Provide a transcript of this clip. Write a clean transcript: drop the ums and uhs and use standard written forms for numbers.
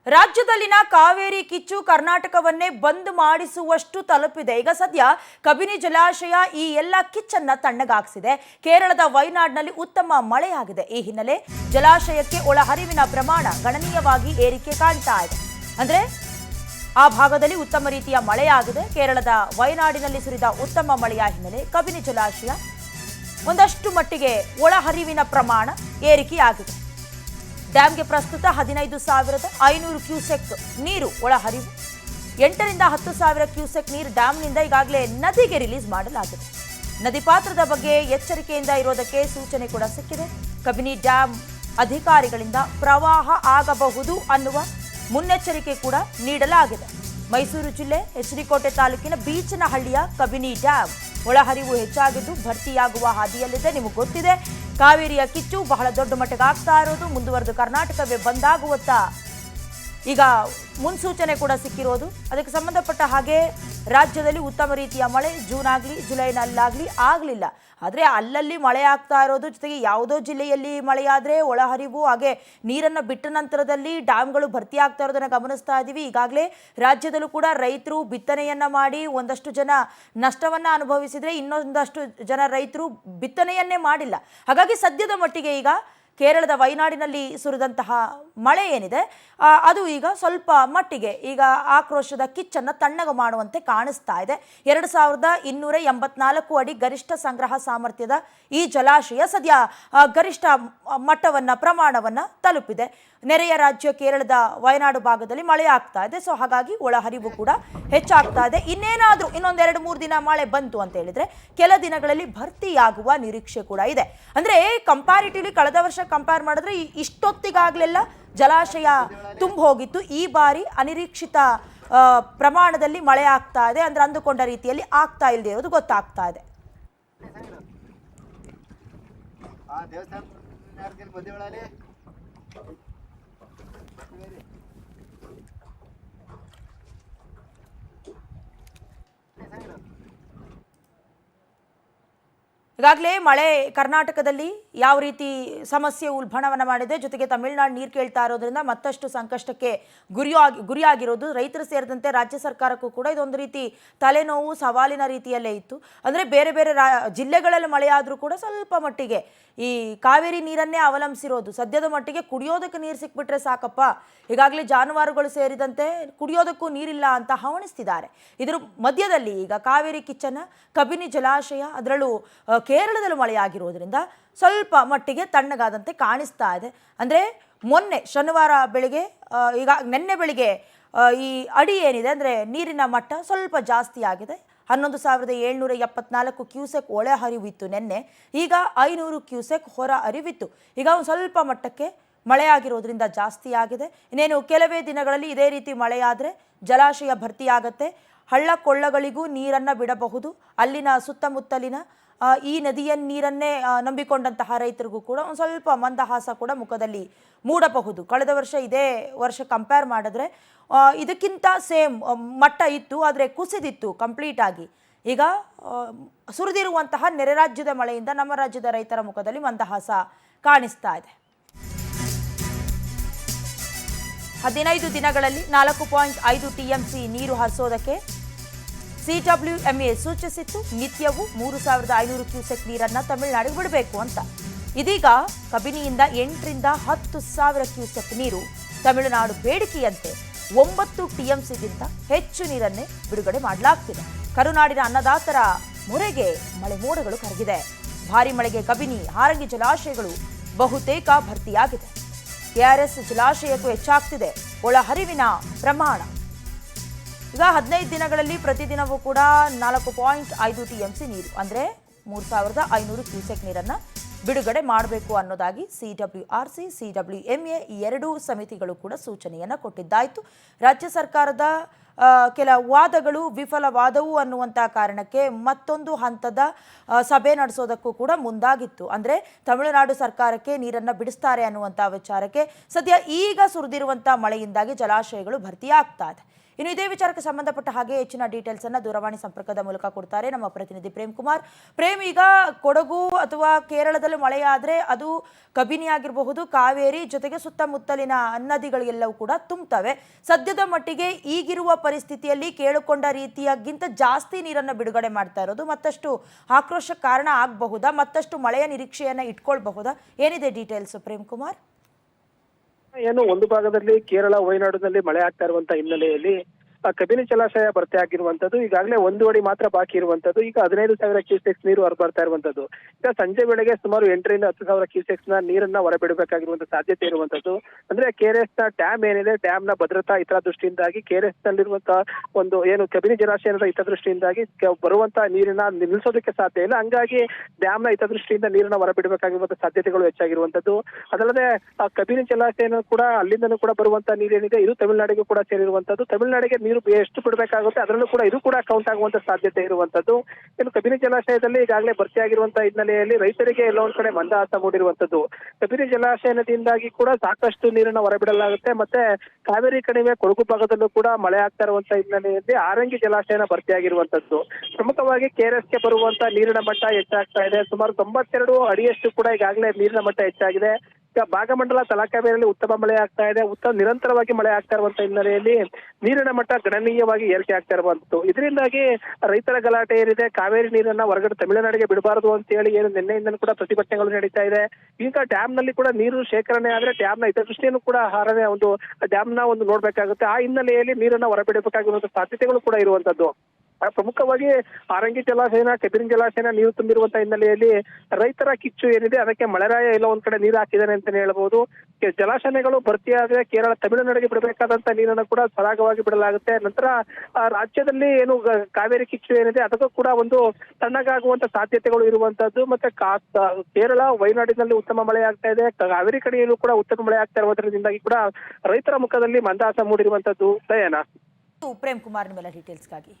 ರಾಜ್ಯದಲ್ಲಿನ ಕಾವೇರಿ ಕಿಚ್ಚು ಕರ್ನಾಟಕವನ್ನೇ ಬಂದ್ ಮಾಡಿಸುವಷ್ಟು ತಲುಪಿದೆ. ಈಗ ಸದ್ಯ ಕಬಿನಿ ಜಲಾಶಯ ಈ ಎಲ್ಲ ಕಿಚ್ಚನ್ನ ತಣ್ಣಗಾಗಿಸಿದೆ. ಕೇರಳದ ವಯನಾಡಿನಲ್ಲಿ ಉತ್ತಮ ಮಳೆಯಾಗಿದೆ. ಈ ಹಿನ್ನೆಲೆ ಜಲಾಶಯಕ್ಕೆ ಒಳಹರಿವಿನ ಪ್ರಮಾಣ ಗಣನೀಯವಾಗಿ ಏರಿಕೆ ಕಾಣ್ತಾ ಇದೆ. ಅಂದ್ರೆ ಆ ಭಾಗದಲ್ಲಿ ಉತ್ತಮ ರೀತಿಯ ಮಳೆಯಾಗಿದೆ. ಕೇರಳದ ವಯನಾಡಿನಲ್ಲಿ ಸುರಿದ ಉತ್ತಮ ಮಳೆಯ ಹಿನ್ನೆಲೆ ಕಬಿನಿ ಜಲಾಶಯ ಒಂದಷ್ಟು ಮಟ್ಟಿಗೆ ಒಳಹರಿವಿನ ಪ್ರಮಾಣ ಏರಿಕೆಯಾಗಿದೆ. ಡ್ಯಾಂಗೆ ಪ್ರಸ್ತುತ 15,500 ಕ್ಯೂಸೆಕ್ ನೀರು ಒಳಹರಿವು. 8 ರಿಂದ 10,000 ಕ್ಯೂಸೆಕ್ ನೀರು ಡ್ಯಾಂನಿಂದ ಈಗಾಗಲೇ ನದಿಗೆ ರಿಲೀಸ್ ಮಾಡಲಾಗಿದೆ. ನದಿ ಪಾತ್ರದ ಬಗ್ಗೆ ಎಚ್ಚರಿಕೆಯಿಂದ ಇರೋದಕ್ಕೆ ಸೂಚನೆ ಕೂಡ ಸಿಕ್ಕಿದೆ. ಕಬಿನಿ ಡ್ಯಾಂ ಅಧಿಕಾರಿಗಳಿಂದ ಪ್ರವಾಹ ಆಗಬಹುದು ಅನ್ನುವ ಮುನ್ನೆಚ್ಚರಿಕೆ ಕೂಡ ನೀಡಲಾಗಿದೆ. ಮೈಸೂರು ಜಿಲ್ಲೆ ಎಚ್.ಡಿ.ಕೋಟೆ ತಾಲೂಕಿನ ಬೀಚನಹಳ್ಳಿಯ ಕಬಿನಿ ಡ್ಯಾಂ ಒಳಹರಿವು ಹೆಚ್ಚಾಗಿದ್ದು ಭರ್ತಿಯಾಗುವ ಹಾದಿಯಲ್ಲಿದೆ. ನಿಮಗೆ ಗೊತ್ತಿದೆ, ಕಾವೇರಿಯ ಕಿಚ್ಚು ಬಹಳ ದೊಡ್ಡ ಮಟ್ಟಿಗೆ ಆಗ್ತಾ ಇರೋದು. ಮುಂದುವರೆದು ಕರ್ನಾಟಕವೇ ಬಂದಾಗುವತ್ತ ಈಗ ಮುನ್ಸೂಚನೆ ಕೂಡ ಸಿಕ್ಕಿರೋದು. ಅದಕ್ಕೆ ಸಂಬಂಧಪಟ್ಟ ಹಾಗೆ ರಾಜ್ಯದಲ್ಲಿ ಉತ್ತಮ ರೀತಿಯ ಮಳೆ ಜೂನ್ ಆಗಲಿ ಜುಲೈನಲ್ಲಾಗಲಿ ಆಗಲಿಲ್ಲ. ಆದರೆ ಅಲ್ಲಲ್ಲಿ ಮಳೆ ಆಗ್ತಾ ಇರೋದು, ಜೊತೆಗೆ ಯಾವುದೋ ಜಿಲ್ಲೆಯಲ್ಲಿ ಮಳೆಯಾದರೆ ಒಳಹರಿವು ಹಾಗೆ ನೀರನ್ನು ಬಿಟ್ಟ ನಂತರದಲ್ಲಿ ಡ್ಯಾಮ್ಗಳು ಭರ್ತಿ ಆಗ್ತಾ ಇರೋದನ್ನು ಗಮನಿಸ್ತಾ ಇದ್ದೀವಿ. ಈಗಾಗಲೇ ರಾಜ್ಯದಲ್ಲೂ ಕೂಡ ರೈತರು ಬಿತ್ತನೆಯನ್ನು ಮಾಡಿ ಒಂದಷ್ಟು ಜನ ನಷ್ಟವನ್ನು ಅನುಭವಿಸಿದರೆ, ಇನ್ನೊಂದಷ್ಟು ಜನ ರೈತರು ಬಿತ್ತನೆಯನ್ನೇ ಮಾಡಿಲ್ಲ. ಹಾಗಾಗಿ ಸದ್ಯದ ಮಟ್ಟಿಗೆ ಈಗ ಕೇರಳದ ವಯನಾಡಿನಲ್ಲಿ ಸುರಿದಂತಹ ಮಳೆ ಏನಿದೆ ಅದು ಈಗ ಸ್ವಲ್ಪ ಮಟ್ಟಿಗೆ ಈಗ ಆಕ್ರೋಶದ ಕಿಚ್ಚನ್ನು ತಣ್ಣಗೆ ಮಾಡುವಂತೆ ಕಾಣಿಸ್ತಾ ಇದೆ. 2,284 ಅಡಿ ಗರಿಷ್ಠ ಸಂಗ್ರಹ ಸಾಮರ್ಥ್ಯದ ಈ ಜಲಾಶಯ ಸದ್ಯ ಗರಿಷ್ಠ ಮಟ್ಟವನ್ನು ಪ್ರಮಾಣವನ್ನು ತಲುಪಿದೆ. ನೆರೆಯ ರಾಜ್ಯ ಕೇರಳದ ವಯನಾಡು ಭಾಗದಲ್ಲಿ ಮಳೆ ಆಗ್ತಾ ಇದೆ. ಸೊ ಹಾಗಾಗಿ ಒಳಹರಿವು ಕೂಡ ಹೆಚ್ಚಾಗ್ತಾ ಇದೆ. ಇನ್ನೇನಾದರೂ ಇನ್ನೊಂದು 2-3 ದಿನ ಮಳೆ ಬಂತು ಅಂತ ಹೇಳಿದ್ರೆ ಕೆಲ ದಿನಗಳಲ್ಲಿ ಭರ್ತಿಯಾಗುವ ನಿರೀಕ್ಷೆ ಕೂಡ ಇದೆ. ಅಂದರೆ ಕಂಪ್ಯಾರಿಟಿವ್ಲಿ ಕಳೆದ ವರ್ಷ ಕಂಪೇರ್ ಮಾಡಿದ್ರೆ ಇಷ್ಟೊತ್ತಿಗಾಗಲೆಲ್ಲ ಜಲಾಶಯ ತುಂಬ ಹೋಗಿತ್ತು. ಈ ಬಾರಿ ಅನಿರೀಕ್ಷಿತ ಪ್ರಮಾಣದಲ್ಲಿ ಮಳೆ ಆಗ್ತಾ ಇದೆ. ಅಂದ್ರೆ ಅಂದುಕೊಂಡ ರೀತಿಯಲ್ಲಿ ಆಗ್ತಾ ಇಲ್ಲದೆ ಇರೋದು ಗೊತ್ತಾಗ್ತಾ ಇದೆ. ಈಗಾಗಲೇ ಮಳೆ ಕರ್ನಾಟಕದಲ್ಲಿ ಯಾವ ರೀತಿ ಸಮಸ್ಯೆ ಉಲ್ಬಣವನ್ನು ಮಾಡಿದೆ, ಜೊತೆಗೆ ತಮಿಳುನಾಡು ನೀರು ಕೇಳ್ತಾ ಇರೋದ್ರಿಂದ ಮತ್ತಷ್ಟು ಸಂಕಷ್ಟಕ್ಕೆ ಗುರಿಯಾಗಿರೋದು ರೈತರು ಸೇರಿದಂತೆ ರಾಜ್ಯ ಸರ್ಕಾರಕ್ಕೂ ಕೂಡ ಇದೊಂದು ರೀತಿ ತಲೆನೋವು, ಸವಾಲಿನ ರೀತಿಯಲ್ಲೇ ಇತ್ತು. ಅಂದರೆ ಬೇರೆ ಬೇರೆ ಜಿಲ್ಲೆಗಳಲ್ಲಿ ಮಳೆಯಾದರೂ ಕೂಡ ಸ್ವಲ್ಪ ಮಟ್ಟಿಗೆ ಈ ಕಾವೇರಿ ನೀರನ್ನೇ ಅವಲಂಬಿಸಿರೋದು. ಸದ್ಯದ ಮಟ್ಟಿಗೆ ಕುಡಿಯೋದಕ್ಕೆ ನೀರು ಸಿಕ್ಬಿಟ್ರೆ ಸಾಕಪ್ಪ, ಈಗಾಗಲೇ ಜಾನುವಾರುಗಳು ಸೇರಿದಂತೆ ಕುಡಿಯೋದಕ್ಕೂ ನೀರಿಲ್ಲ ಅಂತ ಹವಣಿಸ್ತಿದ್ದಾರೆ. ಇದರ ಮಧ್ಯದಲ್ಲಿ ಈಗ ಕಾವೇರಿ ಕಿಚ್ಚನ ಕಬಿನಿ ಜಲಾಶಯ ಅದರಲ್ಲೂ ಕೇರಳದಲ್ಲಿ ಮಳೆಯಾಗಿರೋದ್ರಿಂದ ಸ್ವಲ್ಪ ಮಟ್ಟಿಗೆ ತಣ್ಣಗಾದಂತೆ ಕಾಣಿಸ್ತಾ ಇದೆ. ಅಂದರೆ ಮೊನ್ನೆ ಶನಿವಾರ ಬೆಳಿಗ್ಗೆ ಈಗ ನಿನ್ನೆ ಬೆಳಿಗ್ಗೆ ಈ ಅಡಿ ಏನಿದೆ ಅಂದರೆ ನೀರಿನ ಮಟ್ಟ ಸ್ವಲ್ಪ ಜಾಸ್ತಿ ಆಗಿದೆ. 11,774 ಕ್ಯೂಸೆಕ್ ಒಳ ಹರಿವಿತ್ತು ನಿನ್ನೆ. ಈಗ 500 ಕ್ಯೂಸೆಕ್ ಹೊರ ಹರಿವಿತ್ತು. ಈಗ ಒಂದು ಸ್ವಲ್ಪ ಮಟ್ಟಕ್ಕೆ ಮಳೆಯಾಗಿರೋದ್ರಿಂದ ಜಾಸ್ತಿ ಆಗಿದೆ. ಇನ್ನೇನು ಕೆಲವೇ ದಿನಗಳಲ್ಲಿ ಇದೇ ರೀತಿ ಮಳೆಯಾದರೆ ಜಲಾಶಯ ಭರ್ತಿಯಾಗತ್ತೆ. ಹಳ್ಳ ಕೊಳ್ಳಗಳಿಗೂ ನೀರನ್ನು ಬಿಡಬಹುದು. ಅಲ್ಲಿನ ಸುತ್ತಮುತ್ತಲಿನ ಈ ನದಿಯ ನೀರನ್ನೇ ನಂಬಿಕೊಂಡಂತಹ ರೈತರಿಗೂ ಕೂಡ ಒಂದು ಸ್ವಲ್ಪ ಮಂದಹಾಸ ಕೂಡ ಮುಖದಲ್ಲಿ ಮೂಡಬಹುದು. ಕಳೆದ ವರ್ಷ ಇದೇ ವರ್ಷ ಕಂಪೇರ್ ಮಾಡಿದ್ರೆ ಇದಕ್ಕಿಂತ ಸೇಮ್ ಮಟ್ಟ ಇತ್ತು, ಆದರೆ ಕುಸಿದಿತ್ತು ಕಂಪ್ಲೀಟ್ ಆಗಿ. ಈಗ ಸುರಿದಿರುವಂತಹ ನೆರೆ ರಾಜ್ಯದ ಮಳೆಯಿಂದ ನಮ್ಮ ರಾಜ್ಯದ ರೈತರ ಮುಖದಲ್ಲಿ ಮಂದಹಾಸ ಕಾಣಿಸ್ತಾ ಇದೆ. 15 ದಿನಗಳಲ್ಲಿ 4.5 TMC ನೀರು ಹರಿಸೋದಕ್ಕೆ CWMA ಸೂಚಿಸಿತ್ತು. ನಿತ್ಯವೂ 3,500 ಕ್ಯೂಸೆಕ್ ನೀರನ್ನು ತಮಿಳುನಾಡಿಗೆ ಬಿಡಬೇಕು ಅಂತ. ಇದೀಗ ಕಬಿನಿಯಿಂದ 8 ರಿಂದ 10,000 ಕ್ಯೂಸೆಕ್ ನೀರು ತಮಿಳುನಾಡು ಬೇಡಿಕೆಯಂತೆ 9 TMCಗಿಂತ ಹೆಚ್ಚು ನೀರನ್ನೇ ಬಿಡುಗಡೆ ಮಾಡಲಾಗ್ತಿದೆ. ಕರುನಾಡಿನ ಅನ್ನದಾತರ ಮೊರೆಗೆ ಮಳೆ ಮೋಡಗಳು ಕರಗಿದೆ. ಭಾರಿ ಮಳೆಗೆ ಕಬಿನಿ, ಹಾರಂಗಿ ಜಲಾಶಯಗಳು ಬಹುತೇಕ ಭರ್ತಿಯಾಗಿದೆ. KRS ಜಲಾಶಯಕ್ಕೂ ಹೆಚ್ಚಾಗ್ತಿದೆ ಒಳಹರಿವಿನ ಪ್ರಮಾಣ. ಈಗ 15 ದಿನಗಳಲ್ಲಿ ಪ್ರತಿದಿನವೂ ಕೂಡ 4.5 TMC ನೀರು ಅಂದರೆ 3,500 ಕ್ಯೂಸೆಕ್ ನೀರನ್ನು ಬಿಡುಗಡೆ ಮಾಡಬೇಕು ಅನ್ನೋದಾಗಿ CWRC, CWMA ಈ ಎರಡೂ ಸಮಿತಿಗಳು ಕೂಡ ಸೂಚನೆಯನ್ನು ಕೊಟ್ಟಿದ್ದಾಯಿತು. ರಾಜ್ಯ ಸರ್ಕಾರದ ಕೆಲ ವಾದಗಳು ವಿಫಲವಾದವು ಅನ್ನುವಂಥ ಕಾರಣಕ್ಕೆ ಮತ್ತೊಂದು ಹಂತದ ಸಭೆ ನಡೆಸೋದಕ್ಕೂ ಕೂಡ ಮುಂದಾಗಿತ್ತು. ಅಂದರೆ ತಮಿಳುನಾಡು ಸರ್ಕಾರಕ್ಕೆ ನೀರನ್ನು ಬಿಡಿಸ್ತಾರೆ ಅನ್ನುವಂಥ ವಿಚಾರಕ್ಕೆ ಸದ್ಯ ಈಗ ಸುರಿದಿರುವಂಥ ಮಳೆಯಿಂದಾಗಿ ಜಲಾಶಯಗಳು ಭರ್ತಿಯಾಗ್ತಾ ಇದೆ. ಇನ್ನು ಇದೇ ವಿಚಾರಕ್ಕೆ ಸಂಬಂಧಪಟ್ಟ ಹಾಗೆ ಹೆಚ್ಚಿನ ಡೀಟೇಲ್ಸ್ ಅನ್ನ ದೂರವಾಣಿ ಸಂಪರ್ಕದ ಮೂಲಕ ಕೊಡ್ತಾರೆ ನಮ್ಮ ಪ್ರತಿನಿಧಿ ಪ್ರೇಮ್ ಕುಮಾರ್. ಪ್ರೇಮ್, ಈಗ ಕೊಡಗು ಅಥವಾ ಕೇರಳದಲ್ಲಿ ಮಳೆಯಾದ್ರೆ ಅದು ಕಬಿನಿ ಆಗಿರಬಹುದು, ಕಾವೇರಿ ಜೊತೆಗೆ ಸುತ್ತಮುತ್ತಲಿನ ನದಿಗಳಿಗೆಲ್ಲವೂ ಕೂಡ ತುಂಬುತ್ತವೆ. ಸದ್ಯದ ಮಟ್ಟಿಗೆ ಈಗಿರುವ ಪರಿಸ್ಥಿತಿಯಲ್ಲಿ ಕೇಳಿಕೊಂಡ ರೀತಿಯಾಗಿಂತ ಜಾಸ್ತಿ ನೀರನ್ನು ಬಿಡುಗಡೆ ಮಾಡ್ತಾ ಇರೋದು ಮತ್ತಷ್ಟು ಆಕ್ರೋಶ ಕಾರಣ ಆಗಬಹುದಾ? ಮತ್ತಷ್ಟು ಮಳೆಯ ನಿರೀಕ್ಷೆಯನ್ನ ಇಟ್ಕೊಳ್ಬಹುದಾ? ಏನಿದೆ ಡೀಟೇಲ್ಸ್ ಪ್ರೇಮ್ ಕುಮಾರ್? ಏನು ಒಂದು ಭಾಗದಲ್ಲಿ ಕೇರಳ ವಯನಾಡಿನಲ್ಲಿ ಮಳೆ ಆಗ್ತಾ ಇರುವಂತ ಹಿನ್ನೆಲೆಯಲ್ಲಿ ಕಬಿನಿ ಜಲಾಶಯ ಭರ್ತಿ ಆಗಿರುವಂತದ್ದು. ಈಗಾಗಲೇ 1 ಅಡಿ ಮಾತ್ರ ಬಾಕಿ ಇರುವಂತದ್ದು. ಈಗ 15,000 ಕ್ಯೂಸೆಕ್ಸ್ ನೀರು ಹೊರಬರ್ತಾ ಇರುವಂತದ್ದು. ಈಗ ಸಂಜೆ ವೇಳೆಗೆ ಸುಮಾರು 8ರಿಂದ 10,000 ಕ್ಯೂಸೆಕ್ಸ್ ನ ನೀರನ್ನ ಹೊರಬಿಡಬೇಕಾಗಿರುವಂತ ಸಾಧ್ಯತೆ ಇರುವಂತದ್ದು. ಅಂದ್ರೆ ಕೆಆರ್ಎಸ್ ನ ಡ್ಯಾಮ್ ಏನಿದೆ, ಡ್ಯಾಮ್ ನ ಭದ್ರತಾ ಹಿತದೃಷ್ಟಿಯಿಂದಾಗಿ ಕೆಆರ್ಎಸ್ ನಲ್ಲಿರುವಂತಹ ಒಂದು ಏನು ಕಬಿನಿ ಜಲಾಶಯದ ಹಿತದೃಷ್ಟಿಯಿಂದಾಗಿ ಬರುವಂತ ನೀರನ್ನ ನಿಲ್ಲಿಸೋದಕ್ಕೆ ಸಾಧ್ಯ ಇಲ್ಲ. ಹಂಗಾಗಿ ಡ್ಯಾಮ್ ನ ಹಿತದೃಷ್ಟಿಯಿಂದ ನೀರನ್ನ ಹೊರಬಿಡಬೇಕಾಗಿರುವಂತಹ ಸಾಧ್ಯತೆಗಳು ಹೆಚ್ಚಾಗಿರುವಂತದ್ದು. ಅದಲ್ಲದೆ ಕಬಿನಿ ಜಲಾಶಯನೂ ಕೂಡ ಅಲ್ಲಿಂದನೂ ಕೂಡ ಬರುವಂತ ನೀರೇನಿದೆ ಇದು ತಮಿಳುನಾಡಿಗೂ ಕೂಡ ಸೇರಿರುವಂತದ್ದು. ತಮಿಳುನಾಡಿಗೆ ನೀರು ಎಷ್ಟು ಬಿಡಬೇಕಾಗುತ್ತೆ ಅದರಲ್ಲೂ ಕೂಡ ಇದು ಕೂಡ ಕೌಂಟ್ ಆಗುವಂತ ಸಾಧ್ಯತೆ ಇರುವಂತದ್ದು. ಇನ್ನು ಕಬಿನಿ ಜಲಾಶಯದಲ್ಲಿ ಈಗಾಗಲೇ ಭರ್ತಿಯಾಗಿರುವಂತಹ ಹಿನ್ನೆಲೆಯಲ್ಲಿ ರೈತರಿಗೆ ಎಲ್ಲೋ ಒಂದ್ ಕಡೆ ಮಂದಹಾಸ ಮೂಡಿರುವಂತದ್ದು. ಕಬಿನಿ ಜಲಾಶಯದಿಂದಾಗಿ ಕೂಡ ಸಾಕಷ್ಟು ನೀರನ್ನ ಹೊರಬಿಡಲಾಗುತ್ತೆ. ಮತ್ತೆ ಕಾವೇರಿ ಕಣಿವೆ ಕೊಡಗು ಭಾಗದಲ್ಲೂ ಕೂಡ ಮಳೆ ಆಗ್ತಾ ಇರುವಂತಹ ಹಿನ್ನೆಲೆಯಲ್ಲಿ ಆರಂಗಿ ಜಲಾಶಯನ ಭರ್ತಿಯಾಗಿರುವಂತದ್ದು. ಪ್ರಮುಖವಾಗಿ ಕೆಆರ್ಎಸ್ಗೆ ಬರುವಂತ ನೀರಿನ ಮಟ್ಟ ಹೆಚ್ಚಾಗ್ತಾ ಇದೆ. ಸುಮಾರು 92 ಅಡಿಯಷ್ಟು ಕೂಡ ಈಗಾಗಲೇ ನೀರಿನ ಮಟ್ಟ ಹೆಚ್ಚಾಗಿದೆ. ಈಗ ಭಾಗಮಂಡಲ ತಲಕಾವೇರಿಯಲ್ಲಿ ಉತ್ತಮ ಮಳೆ ಆಗ್ತಾ ಇದೆ. ನಿರಂತರವಾಗಿ ಮಳೆ ಆಗ್ತಾ ಇರುವಂತ ಹಿನ್ನೆಲೆಯಲ್ಲಿ ನೀರಿನ ಮಟ್ಟ ಗಣನೀಯವಾಗಿ ಏರಿಕೆ ಆಗ್ತಾ ಇರುವಂತದ್ದು. ಇದರಿಂದಾಗಿ ರೈತರ ಗಲಾಟೆ ಏನಿದೆ, ಕಾವೇರಿ ನೀರನ್ನ ಹೊರಗಡೆ ತಮಿಳುನಾಡಿಗೆ ಬಿಡಬಾರದು ಅಂತ ಹೇಳಿ ಏನು ನಿನ್ನೆಯಿಂದಲೂ ಕೂಡ ಪ್ರತಿಭಟನೆಗಳು ನಡೀತಾ ಇದೆ. ಈಗ ಡ್ಯಾಮ್ ನಲ್ಲಿ ಕೂಡ ನೀರು ಶೇಖರಣೆ ಆದ್ರೆ ಡ್ಯಾಮ್ ನ ಹಿತದೃಷ್ಟಿಯನ್ನು ಕೂಡ ಹಾರನೆ ಒಂದು ಡ್ಯಾಮ್ ನ ಒಂದು ನೋಡ್ಬೇಕಾಗುತ್ತೆ. ಆ ಹಿನ್ನೆಲೆಯಲ್ಲಿ ನೀರನ್ನ ಹೊರಬಿಡಬೇಕಾಗಿರುವಂತಹ ಸಾಧ್ಯತೆಗಳು ಕೂಡ ಇರುವಂತದ್ದು. ಪ್ರಮುಖವಾಗಿ ಆರಂಗಿ ಜಲಾಶಯನ ಕಬಿನಿ ಜಲಾಶಯನ ನೀರು ತುಂಬಿರುವಂತಹ ಹಿನ್ನೆಲೆಯಲ್ಲಿ ರೈತರ ಕಿಚ್ಚು ಏನಿದೆ ಅದಕ್ಕೆ ಮಳೆರಾಯ ಎಲ್ಲ ಒಂದ್ ಕಡೆ ನೀರು ಹಾಕಿದ್ದಾನೆ ಅಂತಾನೆ ಹೇಳ್ಬೋದು. ಜಲಾಶಯಗಳು ಭರ್ತಿಯಾದ್ರೆ ಕೇರಳ ತಮಿಳುನಾಡಿಗೆ ಬಿಡಬೇಕಾದಂತ ನೀರನ್ನು ಕೂಡ ಸರಾಗವಾಗಿ ಬಿಡಲಾಗುತ್ತೆ. ನಂತರ ರಾಜ್ಯದಲ್ಲಿ ಏನು ಕಾವೇರಿ ಕಿಚ್ಚು ಏನಿದೆ ಅದಕ್ಕೂ ಕೂಡ ಒಂದು ತಣ್ಣಗಾಗುವಂತ ಸಾಧ್ಯತೆಗಳು ಇರುವಂತದ್ದು. ಮತ್ತೆ ಕೇರಳ ವಯನಾಡಿನಲ್ಲಿ ಉತ್ತಮ ಮಳೆ ಆಗ್ತಾ ಇದೆ, ಕಾವೇರಿ ಕಡೆಯಲ್ಲೂ ಕೂಡ ಉತ್ತಮ ಮಳೆ ಆಗ್ತಾ ಇರುವುದರಿಂದಾಗಿ ಕೂಡ ರೈತರ ಮುಖದಲ್ಲಿ ಮಂದಹಾಸ ಮೂಡಿರುವಂತದ್ದು. ದಯಾನ. ಪ್ರೇಮ್ ಕುಮಾರ್ ನಿಮ್ಮೆಲ್ಲ ಡೀಟೇಲ್ಸ್ಗಾಗಿ